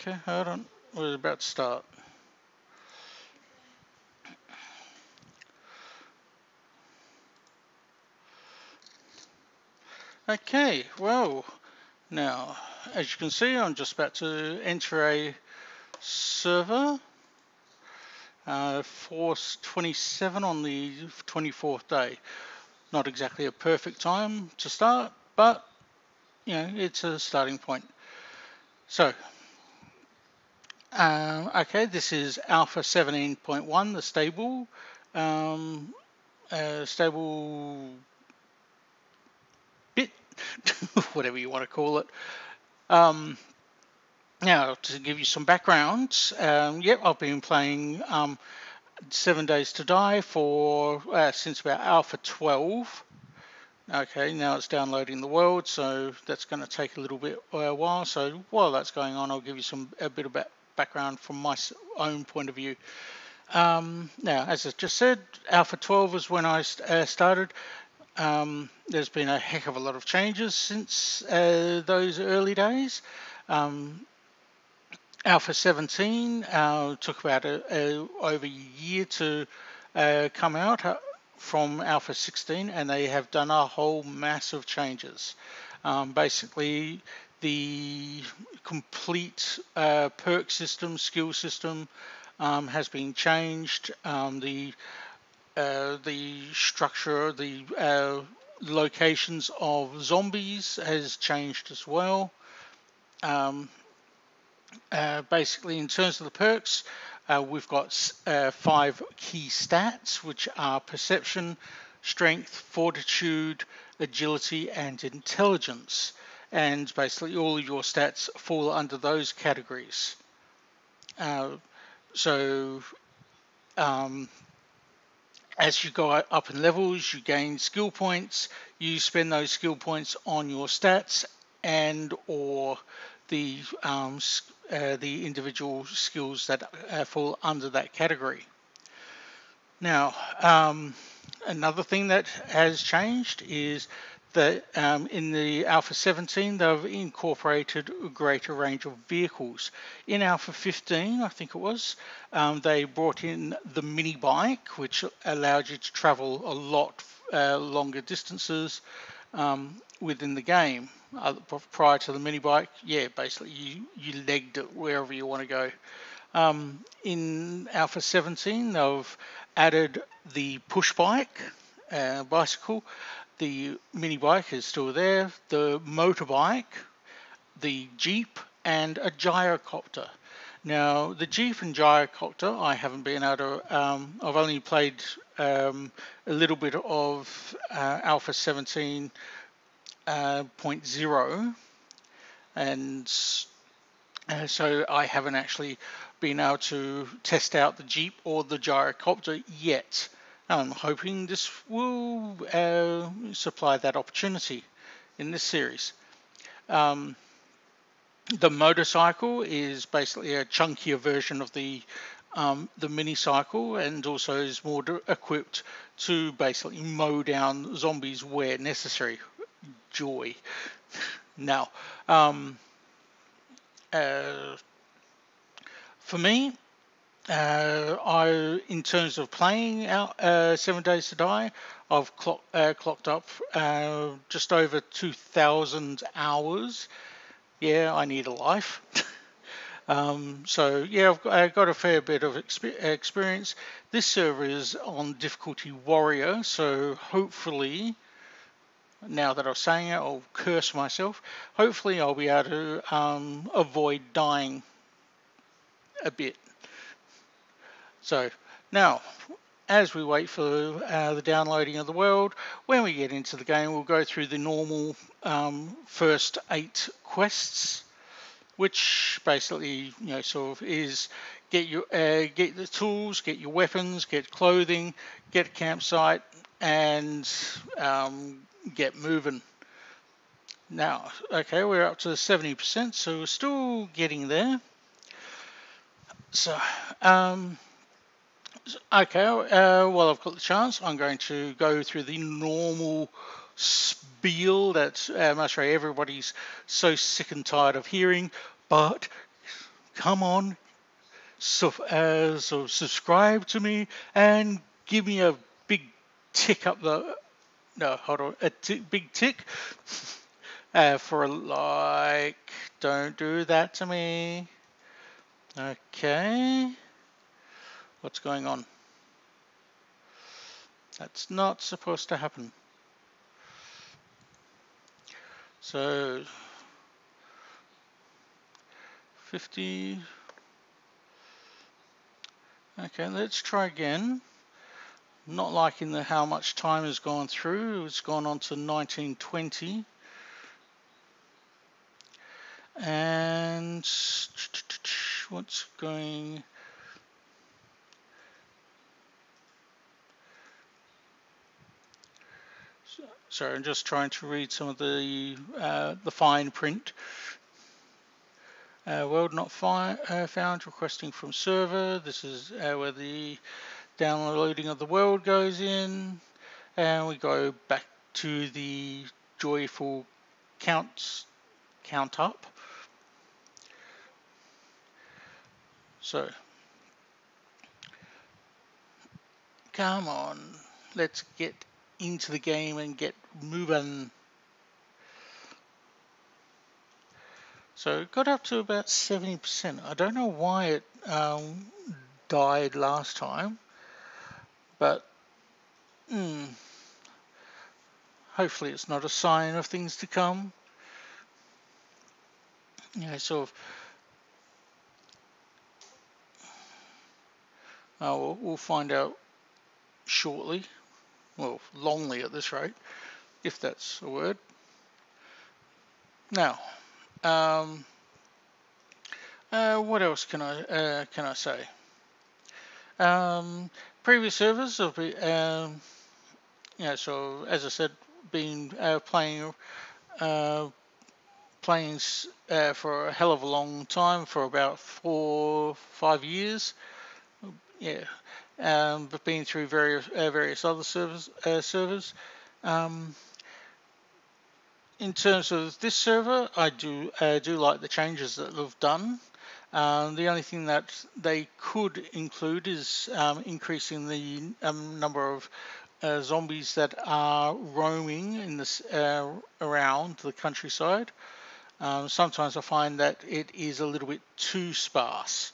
Okay, hold on. We're about to start. Okay, well, now, as you can see, I'm just about to enter a server, Force 27 on the 24th day. Not exactly a perfect time to start, but, it's a starting point. So, okay, this is Alpha 17.1, the stable bit, whatever you want to call it. Now, to give you some background, yep, I've been playing 7 Days to Die for since about Alpha 12. Okay, now it's downloading the world, so that's going to take a little bit while. So while that's going on, I'll give you a bit of background from my own point of view. Now, as I just said, Alpha 12 was when I started. There's been a heck of a lot of changes since those early days. Alpha 17 took about over a year to come out from Alpha 16, and they have done a whole mass of changes. Basically, the complete perk system, skill system has been changed. The structure, the locations of zombies has changed as well. Basically, in terms of the perks, we've got 5 key stats, which are perception, strength, fortitude, agility, and intelligence. And basically, all of your stats fall under those categories. So, as you go up in levels, you gain skill points. You spend those skill points on your stats and or the individual skills that fall under that category. Now, another thing that has changed is that in the Alpha 17, they've incorporated a greater range of vehicles. In Alpha 15, I think it was, they brought in the mini bike, which allowed you to travel a lot longer distances within the game. Prior to the mini bike, yeah, basically you legged it wherever you want to go. In Alpha 17, they've added the push bike, bicycle. The mini bike is still there. The motorbike, the Jeep, and a gyrocopter. Now, the Jeep and gyrocopter, I haven't been able to. I've only played a little bit of Alpha 17.0, and so I haven't actually been able to test out the Jeep or the gyrocopter yet. I'm hoping this will supply that opportunity in this series. The motorcycle is basically a chunkier version of the mini cycle, and also is more equipped to basically mow down zombies where necessary. Joy. Now, for me, in terms of playing out 7 Days to Die, I've clocked up just over 2,000 hours. Yeah, I need a life. So yeah, I've got a fair bit of experience. This server is on difficulty warrior, so hopefully, now that I'm saying it, I'll curse myself. Hopefully I'll be able to avoid dying a bit. So now, as we wait for the downloading of the world, when we get into the game, we'll go through the normal first 8 quests, which basically, sort of is get the tools, get your weapons, get clothing, get a campsite, and get moving. Now, okay, we're up to 70%, so we're still getting there. So, okay, while I've got the chance, I'm going to go through the normal spiel that I'm sure everybody's so sick and tired of hearing, but come on, so subscribe to me and give me a big tick up the, no, hold on, big tick for a like. Don't do that to me. Okay. What's going on? That's not supposed to happen. So 50. Okay, let's try again. Not liking how much time has gone through. It's gone on to 1920. And what's going... Sorry, I'm just trying to read some of the fine print. World not found, requesting from server. This is where the downloading of the world goes in. And we go back to the joyful count up. So, come on, let's get into the game and get moving. So it got up to about 70%. I don't know why it died last time, but hopefully it's not a sign of things to come. Yeah, sort of. We'll find out shortly. Well, longly at this rate, if that's a word. Now, what else can I say? Previous servers have been, so as I said, been playing for a hell of a long time, for about 4-5 years. Yeah, but been through various other servers. In terms of this server, I do like the changes that they've done. The only thing that they could include is increasing the number of zombies that are roaming in this around the countryside. Sometimes I find that it is a little bit too sparse.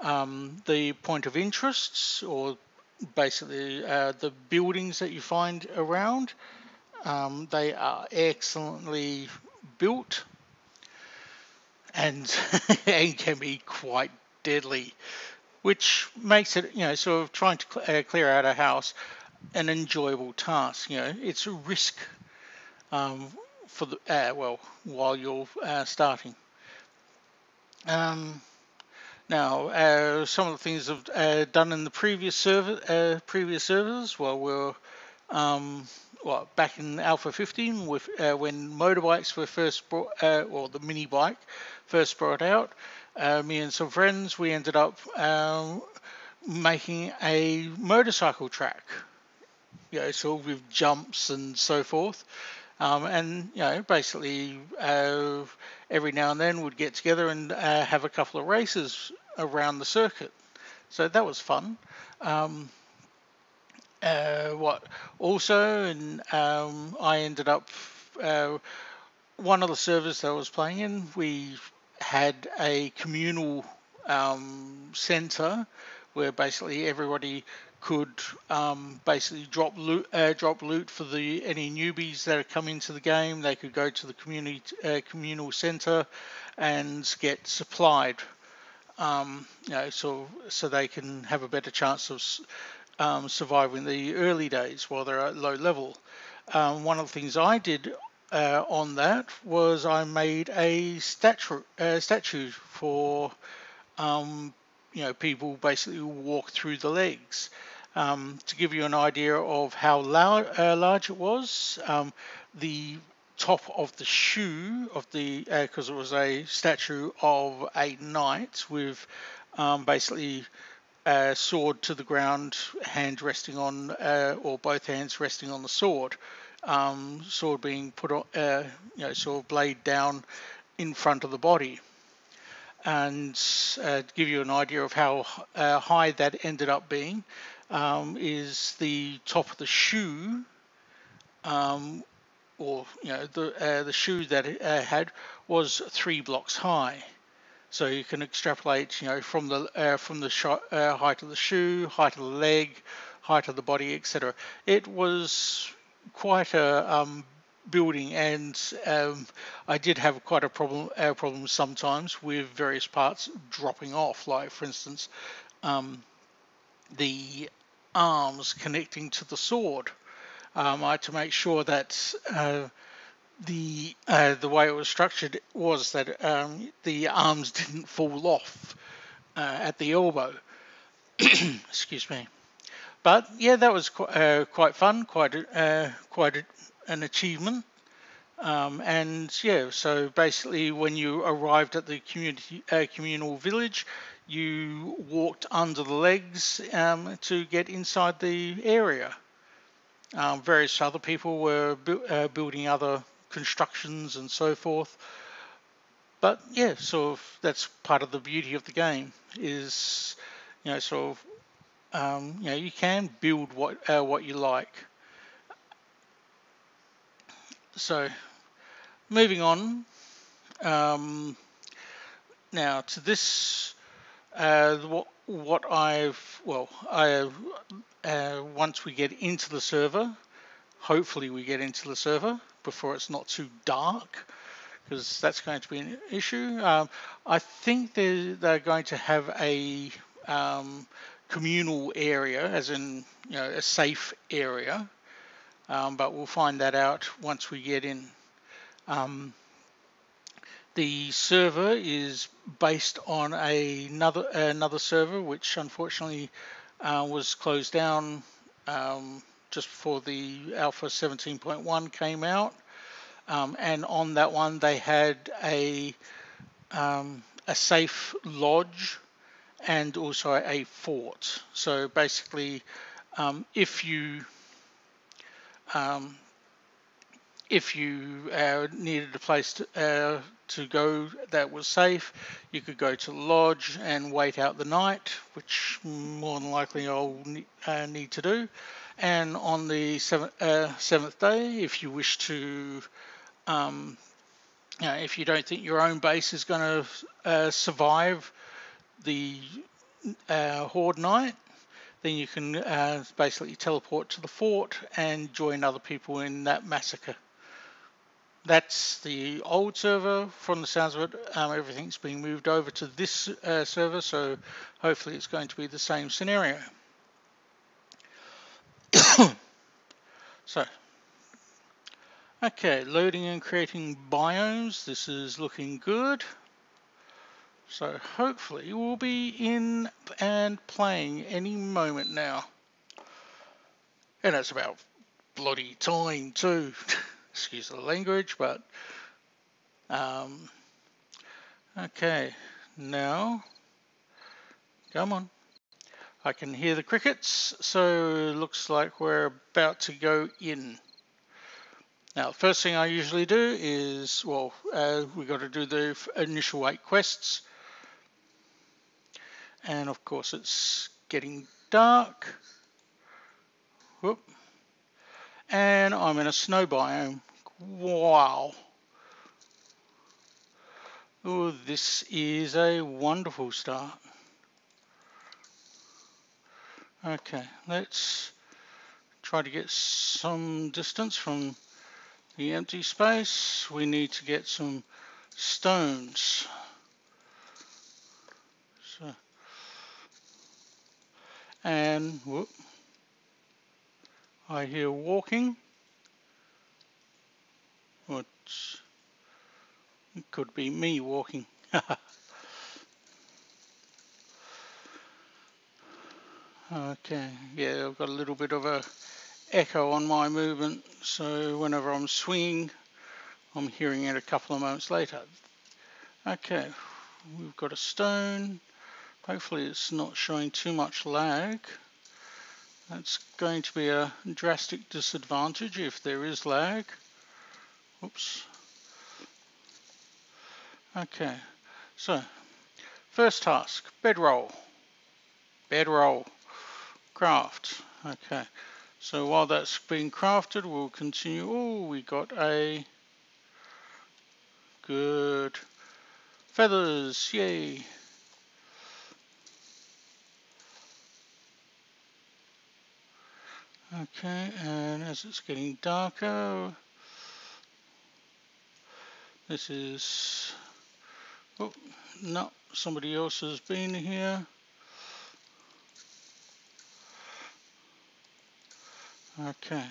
The point of interests, or basically the buildings that you find around, they are excellently built and and can be quite deadly, which makes it, sort of trying to clear out a house an enjoyable task. It's a risk for the while you're starting. Now, some of the things I've done in the previous servers, we're back in Alpha 15 with when motorbikes were first brought, or the mini bike first brought out. Me and some friends, we ended up making a motorcycle track, sort of with jumps and so forth. And basically every now and then we'd get together and have a couple of races around the circuit. So that was fun. Also, and I ended up one of the servers that I was playing in, we had a communal center where basically everybody could basically drop loot for any newbies that come into the game. They could go to the communal center and get supplied, so they can have a better chance of surviving the early days while they're at low level. One of the things I did on that was I made a statue for people basically walk through the legs. To give you an idea of how large it was, the top of the shoe of the, because it was a statue of a knight with basically sword to the ground, hand resting on, or both hands resting on the sword. Sword being put on, sword blade down in front of the body. and to give you an idea of how high that ended up being, is the top of the shoe, or the shoe that it had was 3 blocks high. So you can extrapolate, from the height of the shoe, height of the leg, height of the body, etc. It was quite a building, and I did have quite a problem sometimes with various parts dropping off. Like, for instance, the arms connecting to the sword. I had to make sure that the way it was structured was that the arms didn't fall off at the elbow. Excuse me. But yeah, that was quite fun, quite an achievement. And yeah, so basically, when you arrived at the communal village, you walked under the legs to get inside the area. Various other people were building other constructions and so forth. But yeah, sort of that's part of the beauty of the game is, sort of, you can build what you like. So moving on, now to this, what I've, well, I once we get into the server, hopefully we get into the server before it's not too dark, because that's going to be an issue. I think they're going to have a communal area, as in a safe area, but we'll find that out once we get in. The server is based on another server, which unfortunately was closed down just before the Alpha 17.1 came out. And on that one, they had a safe lodge and also a fort. So basically, if you needed a place to go that was safe, you could go to the lodge and wait out the night, which more than likely I'll need to do. And on the seventh day, if you wish to, if you don't think your own base is going to survive the Horde night, then you can basically teleport to the fort and join other people in that massacre. That's the old server. From the sounds of it, everything's being moved over to this server, so hopefully it's going to be the same scenario. So, okay, loading and creating biomes. This is looking good. So hopefully we'll be in and playing any moment now. And it's about bloody time too. Excuse the language, but okay, now come on. I can hear the crickets, so looks like we're about to go in. Now, the first thing I usually do is, well, we got to do the initial 8 quests, and of course it's getting dark. Whoop. And I'm in a snow biome. Wow. Oh, this is a wonderful start. Okay, let's try to get some distance from the empty space. We need to get some stones. So, and whoop, I hear walking. It could be me walking. Okay, yeah, I've got a little bit of a echo on my movement, so whenever I'm swinging, I'm hearing it a couple of moments later. Okay, we've got a stone. Hopefully it's not showing too much lag. That's going to be a drastic disadvantage if there is lag. Oops. Okay, so First task, bedroll. Bedroll. Craft. Okay. So while that's being crafted, we'll continue. Oh, we got a good feathers. Yay. Okay, and as it's getting darker, this is, oh, no, somebody else has been here. Okay.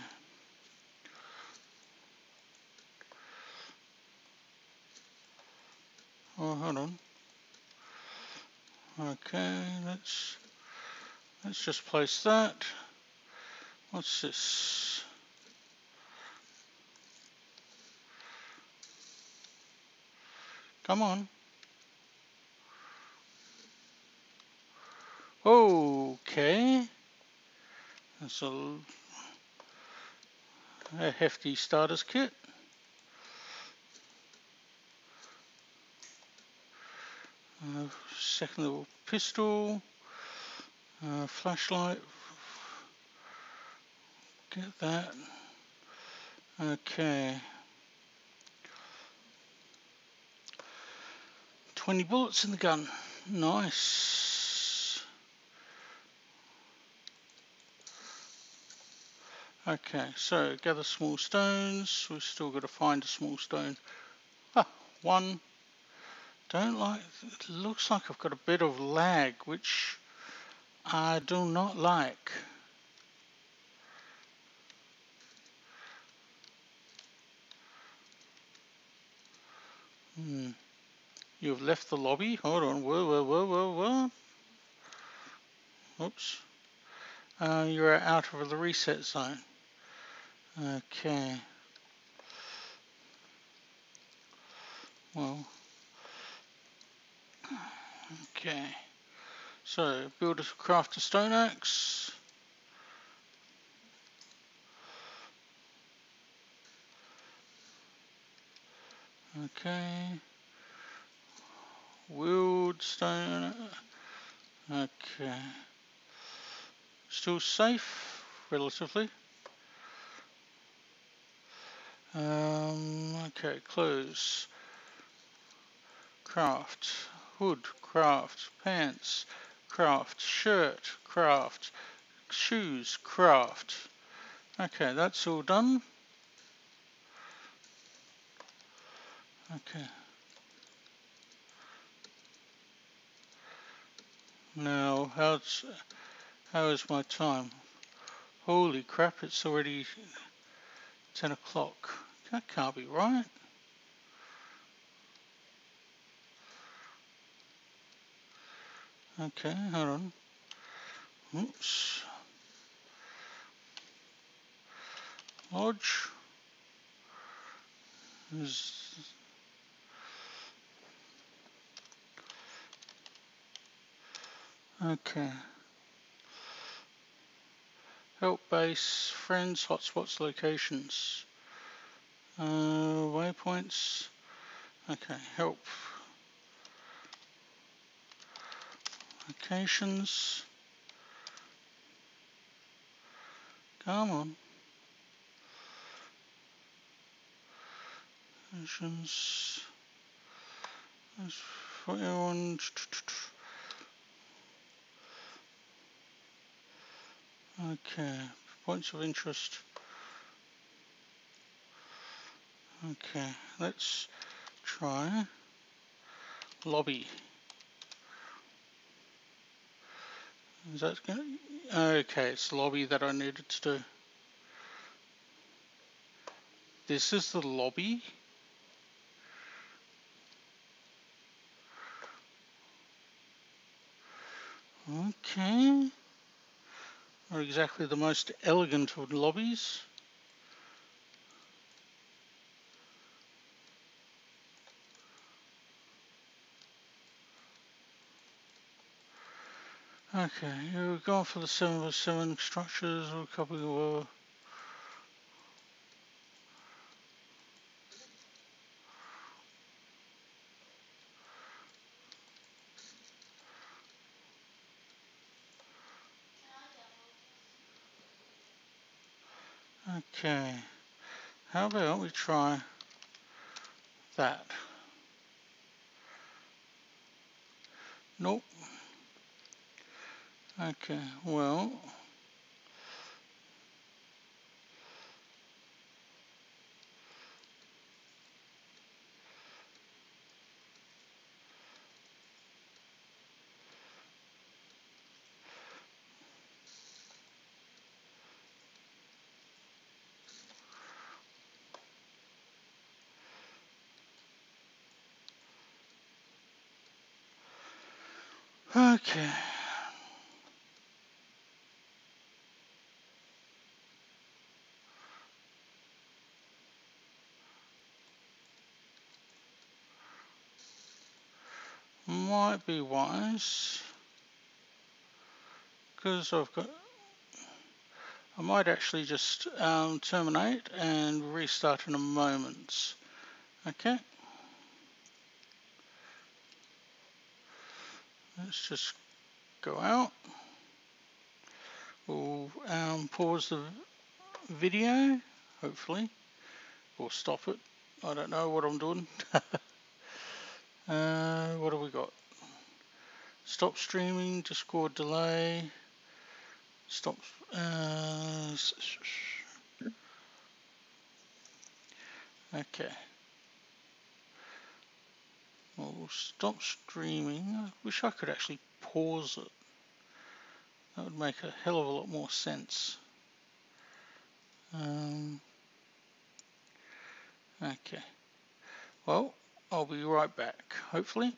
Oh, hold on. Okay, let's just place that. What's this? Come on. Okay. That's a hefty starter's kit. Second level pistol. Flashlight. Get that. Okay. 20 bullets in the gun. Nice. Okay, so gather small stones. We've still got to find a small stone. Ah, one. Don't like, it looks like I've got a bit of lag, which I do not like. You've left the lobby. Hold on. Whoa. Oops. You're out of the reset zone. Okay. Well. Okay. So, build a craft a stone axe. Okay. Wield stone. Okay. Still safe, relatively. Okay, clothes. Craft. Hood. Craft. Pants. Craft. Shirt. Craft. Shoes. Craft. Okay, that's all done. Okay. Now, how is my time? Holy crap, it's already 10 o'clock. That can't be right. Okay, hold on. Oops. Lodge. Okay. Help base, friends, hotspots, locations. Waypoints. Okay, help. Locations. Come on. Locations. That's for everyone. Okay, points of interest. Okay, let's try lobby. Is that going? Okay, it's the lobby that I needed to do. This is the lobby. Okay. Not exactly the most elegant of lobbies. Okay, we're going for the 7x7 structures or a couple of Okay, how about we try that? Nope. Okay, well, okay. Might be wise, because I might actually just terminate and restart in a moment. Okay, let's just go out. We'll pause the video, hopefully, or stop it. I don't know what I'm doing. What have we got? Stop streaming, Discord delay, stop, okay. We'll stop streaming. I wish I could actually pause it. That would make a hell of a lot more sense. Okay. Well, I'll be right back, hopefully.